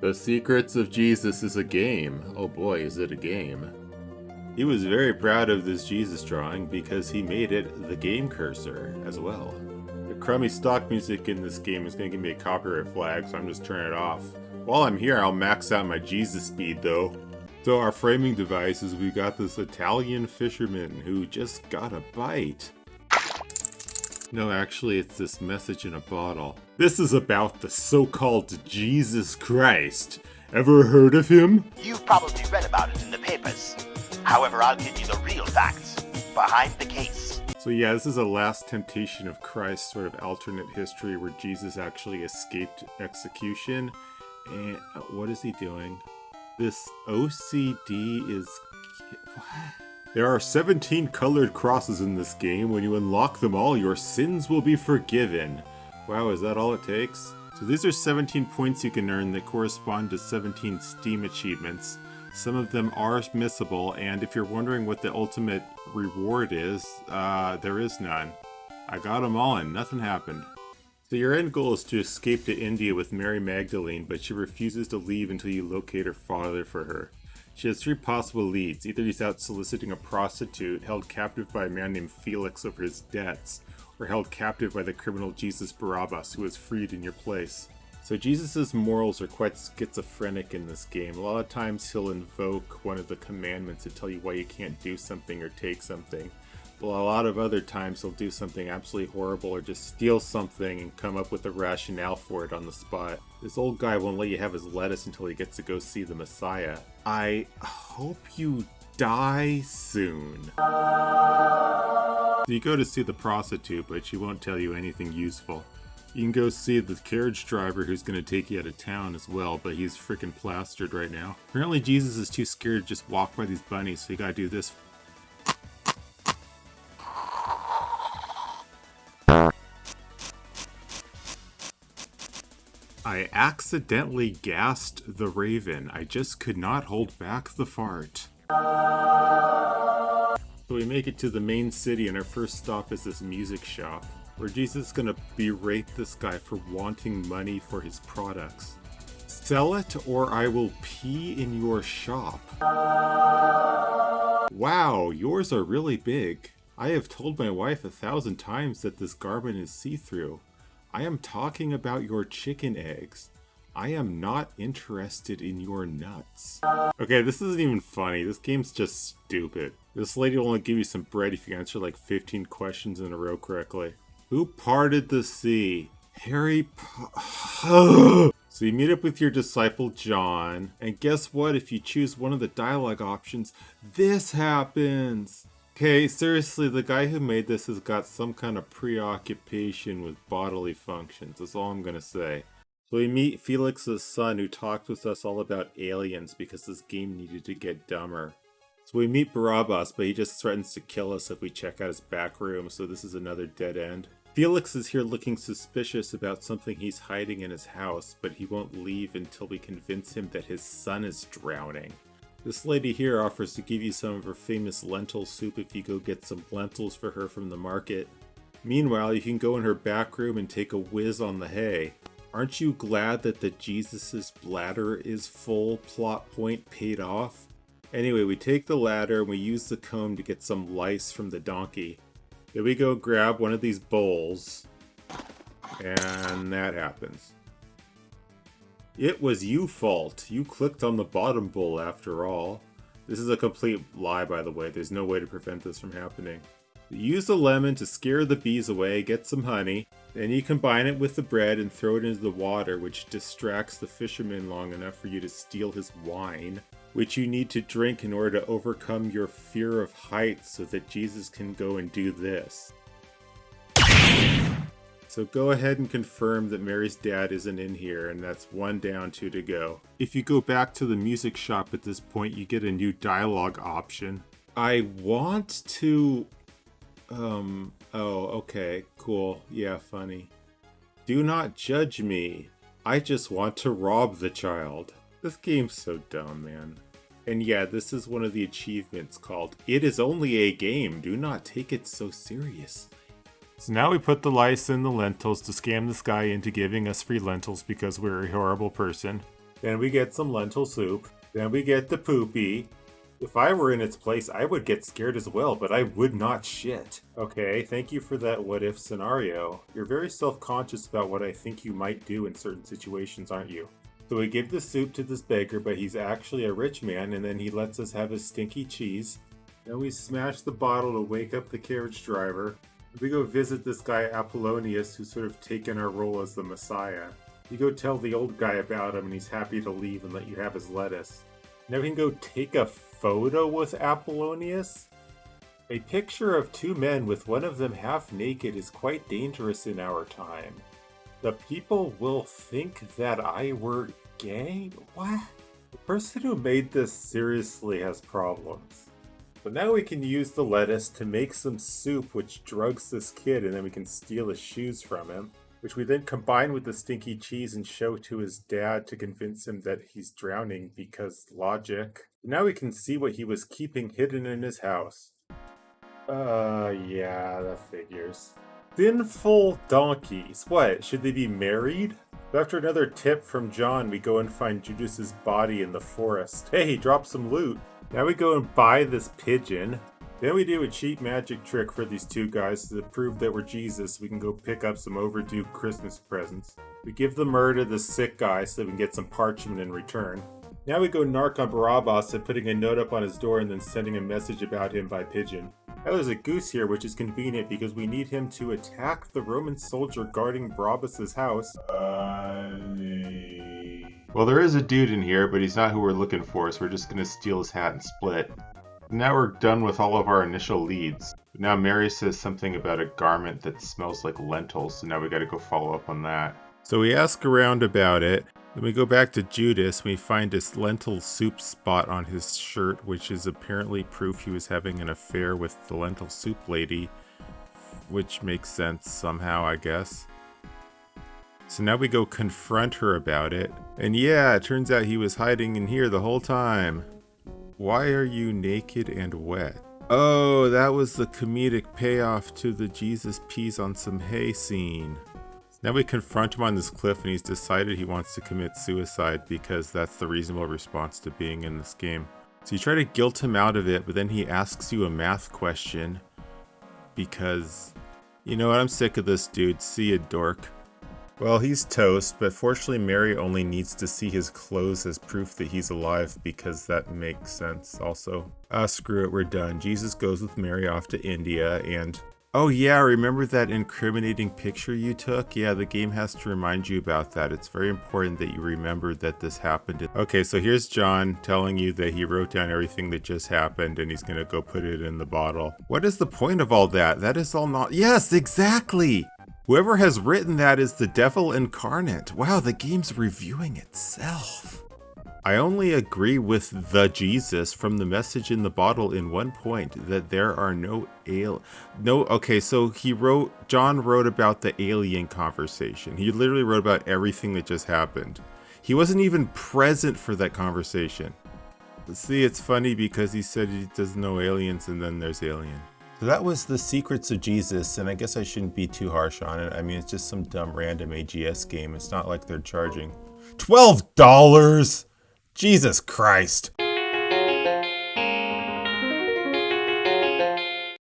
The Secrets of Jesus is a game. Oh boy, is it a game. He was very proud of this Jesus drawing because he made it the game cursor as well. The crummy stock music in this game is going to give me a copyright flag, so I'm just turning it off. While I'm here, I'll max out my Jesus speed though. So our framing device is we got this Italian fisherman who just got a bite. No, actually, it's this message in a bottle. This is about the so-called Jesus Christ. Ever heard of him? You've probably read about it in the papers. However, I'll give you the real facts behind the case. So yeah, this is a last temptation of Christ sort of alternate history where Jesus actually escaped execution. And what is he doing? This OCD is... What? There are 17 colored crosses in this game. When you unlock them all, your sins will be forgiven. Wow, is that all it takes? So these are 17 points you can earn that correspond to 17 Steam achievements. Some of them are missable, and if you're wondering what the ultimate reward is, there is none. I got them all and nothing happened. So your end goal is to escape to India with Mary Magdalene, but she refuses to leave until you locate her father for her. She has three possible leads. Either he's out soliciting a prostitute, held captive by a man named Felix over his debts, or held captive by the criminal Jesus Barabbas, who was freed in your place. So Jesus' morals are quite schizophrenic in this game. A lot of times he'll invoke one of the commandments to tell you why you can't do something or take something. But a lot of other times he'll do something absolutely horrible or just steal something and come up with a rationale for it on the spot. This old guy won't let you have his lettuce until he gets to go see the Messiah. I hope you die soon. So you go to see the prostitute, but she won't tell you anything useful. You can go see the carriage driver who's going to take you out of town as well, but he's freaking plastered right now. Apparently Jesus is too scared to just walk by these bunnies, so you gotta do this. I accidentally gassed the raven. I just could not hold back the fart. So we make it to the main city, and our first stop is this music shop, where Jesus is gonna berate this guy for wanting money for his products. Sell it or I will pee in your shop. Wow, yours are really big. I have told my wife 1,000 times that this garment is see-through. I am talking about your chicken eggs. I am not interested in your nuts. Okay, this isn't even funny. This game's just stupid. This lady will only give you some bread if you answer like 15 questions in a row correctly. Who parted the sea? Harry So you meet up with your disciple John, and guess what? If you choose one of the dialogue options, this happens. Okay, seriously, the guy who made this has got some kind of preoccupation with bodily functions. That's all I'm gonna say. So we meet Felix's son, who talked with us all about aliens because this game needed to get dumber. So we meet Barabbas, but he just threatens to kill us if we check out his back room, so this is another dead end. Felix is here looking suspicious about something he's hiding in his house, but he won't leave until we convince him that his son is drowning. This lady here offers to give you some of her famous lentil soup if you go get some lentils for her from the market. Meanwhile, you can go in her back room and take a whiz on the hay. Aren't you glad that the Jesus's bladder is full? Plot point paid off? Anyway, we take the ladder and we use the comb to get some lice from the donkey. Then we go grab one of these bowls, and that happens. It was you fault. You clicked on the bottom bowl after all. This is a complete lie, by the way. There's no way to prevent this from happening. Use the lemon to scare the bees away, get some honey. Then you combine it with the bread and throw it into the water, which distracts the fisherman long enough for you to steal his wine, which you need to drink in order to overcome your fear of heights so that Jesus can go and do this. So go ahead and confirm that Mary's dad isn't in here, and that's 1 down, 2 to go. If you go back to the music shop at this point, you get a new dialogue option. I want to... oh, okay, cool. Yeah, funny. Do not judge me. I just want to rob the child. This game's so dumb, man. And yeah, this is one of the achievements called, "It is only a game, do not take it so seriously." So now we put the lice in the lentils to scam this guy into giving us free lentils because we're a horrible person. Then we get some lentil soup. Then we get the poopy. If I were in its place, I would get scared as well, but I would not shit. Okay, thank you for that what-if scenario. You're very self-conscious about what I think you might do in certain situations, aren't you? So we give the soup to this beggar, but he's actually a rich man, and then he lets us have his stinky cheese. Then we smash the bottle to wake up the carriage driver. We go visit this guy Apollonius, who's sort of taken our role as the Messiah. You go tell the old guy about him, and he's happy to leave and let you have his lettuce. Now we can go take a photo with Apollonius. A picture of two men with one of them half naked is quite dangerous in our time. The people will think that I were gay? What? The person who made this seriously has problems. But now we can use the lettuce to make some soup which drugs this kid, and then we can steal his shoes from him, which we then combine with the stinky cheese and show to his dad to convince him that he's drowning because logic. Now we can see what he was keeping hidden in his house. Yeah, that figures. Sinful donkeys. What, should they be married? After another tip from John, we go and find Judas's body in the forest. Hey, drop some loot. Now we go and buy this pigeon. Then we do a cheap magic trick for these two guys to prove that we're Jesus so we can go pick up some overdue Christmas presents. We give the myrrh to the sick guy so we can get some parchment in return. Now we go narc on Barabbas and putting a note up on his door and then sending a message about him by pigeon. Now there's a goose here, which is convenient because we need him to attack the Roman soldier guarding Barabbas' house. Well, there is a dude in here, but he's not who we're looking for, so we're just going to steal his hat and split. Now we're done with all of our initial leads. Now Mary says something about a garment that smells like lentils, so now we got to go follow up on that. So we ask around about it. Then we go back to Judas, and we find this lentil soup spot on his shirt, which is apparently proof he was having an affair with the lentil soup lady, which makes sense somehow, I guess. So now we go confront her about it. And yeah, it turns out he was hiding in here the whole time. Why are you naked and wet? Oh, that was the comedic payoff to the Jesus peas on some hay scene. Now we confront him on this cliff and he's decided he wants to commit suicide because that's the reasonable response to being in this game. So you try to guilt him out of it, but then he asks you a math question because, you know what, I'm sick of this dude. See ya, dork. Well, he's toast, but fortunately Mary only needs to see his clothes as proof that he's alive because that makes sense also. Screw it, we're done. Jesus goes with Mary off to India and... Oh yeah, remember that incriminating picture you took? Yeah, the game has to remind you about that. It's very important that you remember that this happened. Okay, so here's John telling you that he wrote down everything that just happened and he's gonna go put it in the bottle. What is the point of all that? That is all not... Yes, exactly! Whoever has written that is the devil incarnate. Wow, the game's reviewing itself. I only agree with the Jesus from the message in the bottle in one point, that there are okay, so John wrote about the alien conversation. He literally wrote about everything that just happened. He wasn't even present for that conversation. See, it's funny because he said he doesn't know aliens and then there's alien. So that was the secrets of Jesus, and I guess I shouldn't be too harsh on it. I mean, it's just some dumb random AGS game. It's not like they're charging $12! Jesus Christ!